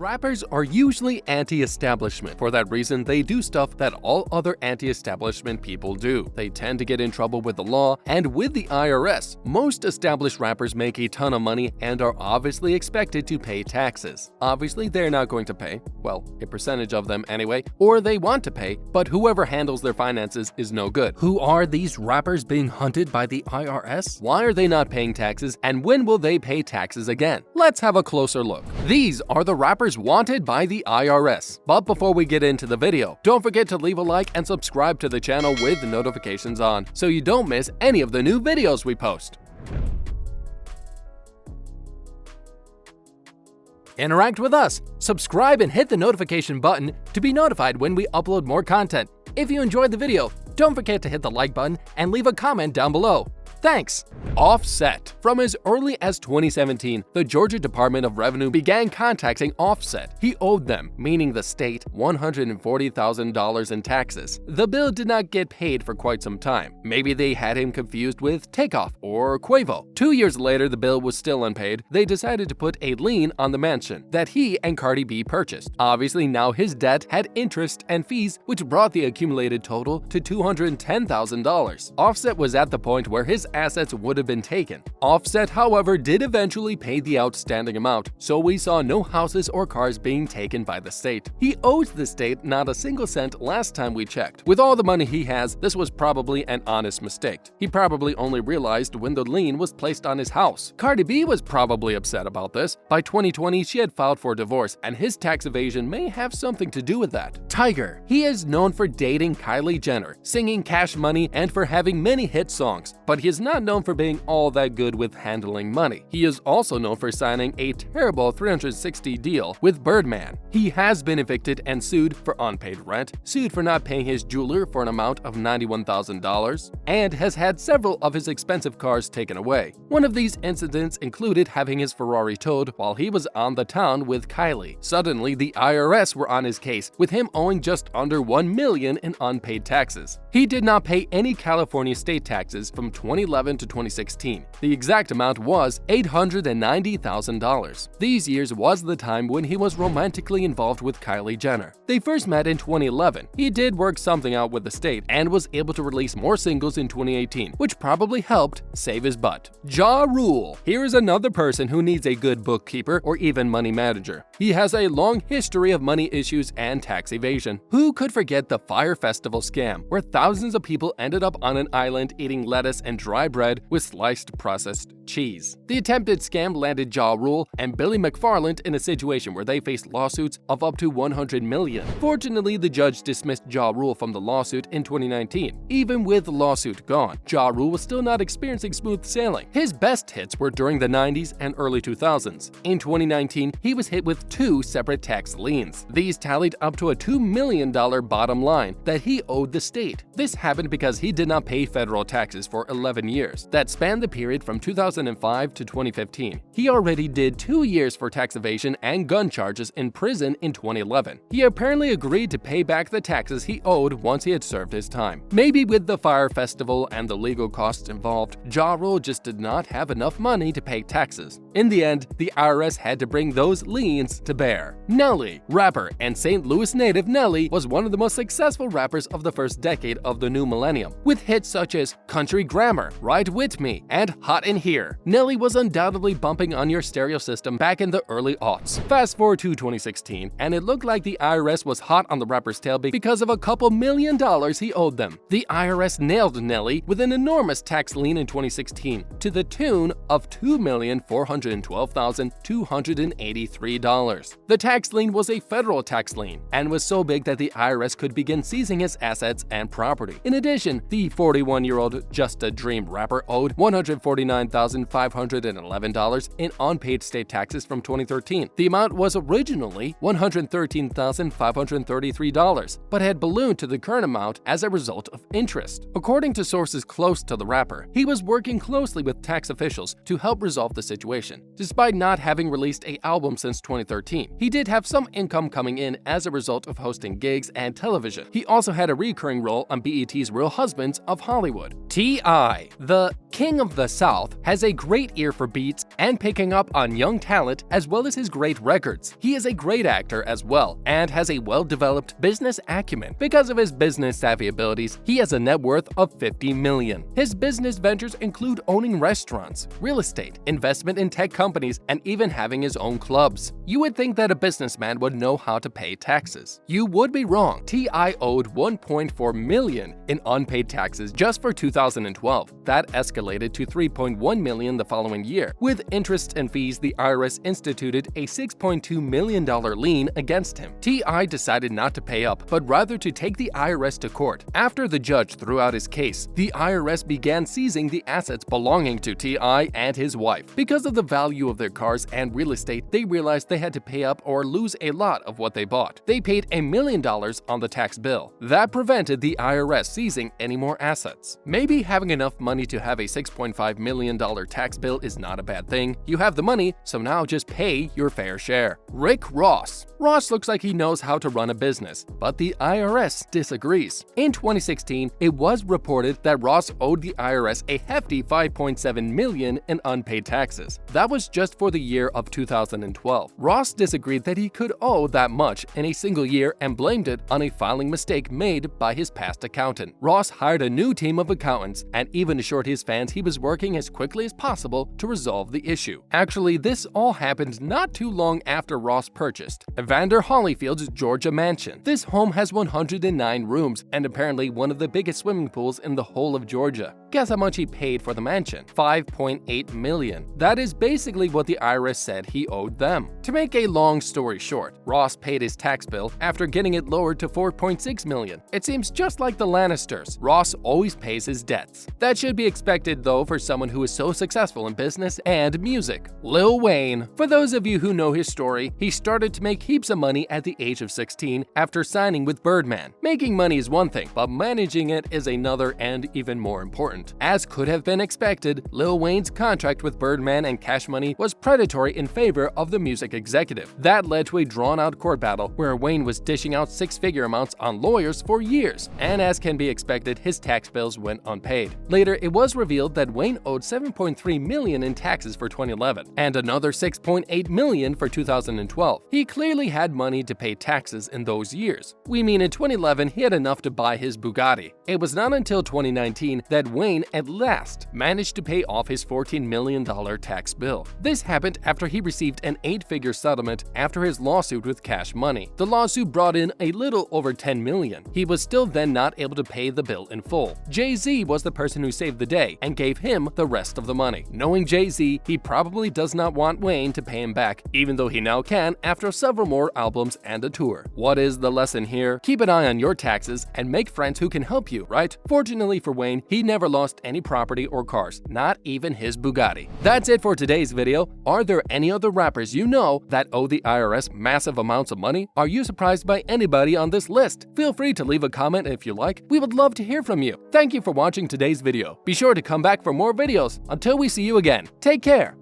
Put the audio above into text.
Rappers are usually anti-establishment. For that reason, they do stuff that all other anti-establishment people do. They tend to get in trouble with the law and with the IRS. Most established rappers make a ton of money and are obviously expected to pay taxes. Obviously, they're not going to pay, well, a percentage of them anyway, or they want to pay, but whoever handles their finances is no good. Who are these rappers being hunted by the IRS? Why are they not paying taxes, and when will they pay taxes again? Let's have a closer look. These are the rappers wanted by the IRS. But before we get into the video, don't forget to leave a like and subscribe to the channel with the notifications on so you don't miss any of the new videos we post. Interact with us, subscribe and hit the notification button to be notified when we upload more content. If you enjoyed the video, don't forget to hit the like button and leave a comment down below. Thanks! Offset. From as early as 2017, the Georgia Department of Revenue began contacting Offset. He owed them, meaning the state, $140,000 in taxes. The bill did not get paid for quite some time. Maybe they had him confused with Takeoff or Quavo. 2 years later, the bill was still unpaid. They decided to put a lien on the mansion that he and Cardi B purchased. Obviously, now his debt had interest and fees, which brought the accumulated total to $210,000. Offset was at the point where his assets would have been taken. Offset, however, did eventually pay the outstanding amount, so we saw no houses or cars being taken by the state. He owes the state not a single cent last time we checked. With all the money he has, this was probably an honest mistake. He probably only realized when the lien was placed on his house. Cardi B was probably upset about this. By 2020, she had filed for divorce, and his tax evasion may have something to do with that. Tyga. He is known for dating Kylie Jenner, singing Cash Money, and for having many hit songs, but he is not known for being all that good with handling money. He is also known for signing a terrible 360 deal with Birdman. He has been evicted and sued for unpaid rent, sued for not paying his jeweler for an amount of $91,000, and has had several of his expensive cars taken away. One of these incidents included having his Ferrari towed while he was on the town with Kylie. Suddenly, the IRS were on his case, with him owing just under $1 million in unpaid taxes. He did not pay any California state taxes from 2011 to 2016. The exact amount was $890,000. These years was the time when he was romantically involved with Kylie Jenner. They first met in 2011. He did work something out with the state and was able to release more singles in 2018, which probably helped save his butt. Ja Rule. Here is another person who needs a good bookkeeper or even money manager. He has a long history of money issues and tax evasion. Who could forget the Fire Festival scam, where thousands of people ended up on an island eating lettuce and dry bread with sliced processed cheese? The attempted scam landed Ja Rule and Billy McFarland in a situation where they faced lawsuits of up to $100 million. Fortunately, the judge dismissed Ja Rule from the lawsuit in 2019. Even with the lawsuit gone, Ja Rule was still not experiencing smooth sailing. His best hits were during the 90s and early 2000s. In 2019, he was hit with 2 separate tax liens. These tallied up to a $2 million bottom line that he owed the state. This happened because he did not pay federal taxes for 11 years. That spanned the period from 2005 to 2015. He already did 2 years for tax evasion and gun charges in prison in 2011. He apparently agreed to pay back the taxes he owed once he had served his time. Maybe with the Fire Festival and the legal costs involved, Ja Rule just did not have enough money to pay taxes. In the end, the IRS had to bring those liens to bear. Nelly. Rapper and St. Louis native Nelly was one of the most successful rappers of the first decade of the new millennium, with hits such as Country Grammar, Ride With Me, and Hot in Here. Nelly was undoubtedly bumping on your stereo system back in the early aughts. Fast forward to 2016, and it looked like the IRS was hot on the rapper's tail because of a couple $1 million he owed them. The IRS nailed Nelly with an enormous tax lien in 2016 to the tune of $2,412,283. The tax lien was a federal tax lien and was so big that the IRS could begin seizing his assets and property. In addition, the 41-year-old Just a Dream rapper owed $149,511 in unpaid state taxes from 2013. The amount was originally $113,533, but had ballooned to the current amount as a result of interest. According to sources close to the rapper, he was working closely with tax officials to help resolve the situation. Despite not having released an album since 2013, he did have some income coming in as a result of hosting gigs and television. He also had a recurring role on BET's Real Husbands of Hollywood. T.I. The King of the South has a great ear for beats and picking up on young talent as well as his great records. He is a great actor as well and has a well-developed business acumen. Because of his business savvy abilities, he has a net worth of $50 million. His business ventures include owning restaurants, real estate, investment in tech companies, and even having his own clubs. You would think that a businessman would know how to pay taxes. You would be wrong. T.I. owed $1.4 million in unpaid taxes just for 2012. That escalated to $3.1 million the following year. With interest and fees, the IRS instituted a $6.2 million lien against him. T.I. decided not to pay up, but rather to take the IRS to court. After the judge threw out his case, the IRS began seizing the assets belonging to T.I. and his wife. Because of the value of their cars and real estate, they realized they had to pay up or lose a lot of what they bought. They paid $1 million on the tax bill. That prevented the IRS seizing any more assets. Maybe having enough money to have a $6.5 million tax bill is not a bad thing. You have the money, so now just pay your fair share. Rick Ross. Ross looks like he knows how to run a business, but the IRS disagrees. In 2016, it was reported that Ross owed the IRS a hefty $5.7 million in unpaid taxes. That was just for the year of 2012. Ross disagreed that he could owe that much in a single year and blamed it on a filing mistake made by his past accountant. Ross hired a new team of accountants and even assured his fans he was working as quickly as possible to resolve the issue. Actually, this all happened not too long after Ross purchased Evander Holyfield's Georgia mansion. This home has 109 rooms and apparently one of the biggest swimming pools in the whole of Georgia. Guess how much he paid for the mansion? $5.8 million. That is basically what the IRS said he owed them. To make a long story short, Ross paid his tax bill after getting it lowered to $4.6 million. It seems just like the Lannisters. Ross always pays his debts. That should be expected though for someone who is so successful in business and music. Lil Wayne. For those of you who know his story, he started to make heaps of money at the age of 16 after signing with Birdman. Making money is one thing, but managing it is another and even more important. As could have been expected, Lil Wayne's contract with Birdman and Cash Money was predatory in favor of the music executive. That led to a drawn-out court battle where Wayne was dishing out six-figure amounts on lawyers for years, and as can be expected, his tax bills went unpaid. Later, it was revealed that Wayne owed $7.3 million in taxes for 2011 and another $6.8 million for 2012. He clearly had money to pay taxes in those years. We mean in 2011, he had enough to buy his Bugatti. It was not until 2019 that Wayne at last managed to pay off his $14 million tax bill. This happened after he received an 8-figure settlement after his lawsuit with Cash Money. The lawsuit brought in a little over $10 million. He was still then not able to pay the bill in full. Jay-Z was the person who saved the day and gave him the rest of the money. Knowing Jay-Z, he probably does not want Wayne to pay him back, even though he now can after several more albums and a tour. What is the lesson here? Keep an eye on your taxes and make friends who can help you, right? Fortunately for Wayne, he never lost any property or cars, not even his Bugatti. That's it for today's video. Are there any other rappers you know that owe the IRS massive amounts of money? Are you surprised by anybody on this list? Feel free to leave a comment if you like. We would love to hear from you. Thank you for watching today's video. Be sure to come back for more videos. Until we see you again, take care.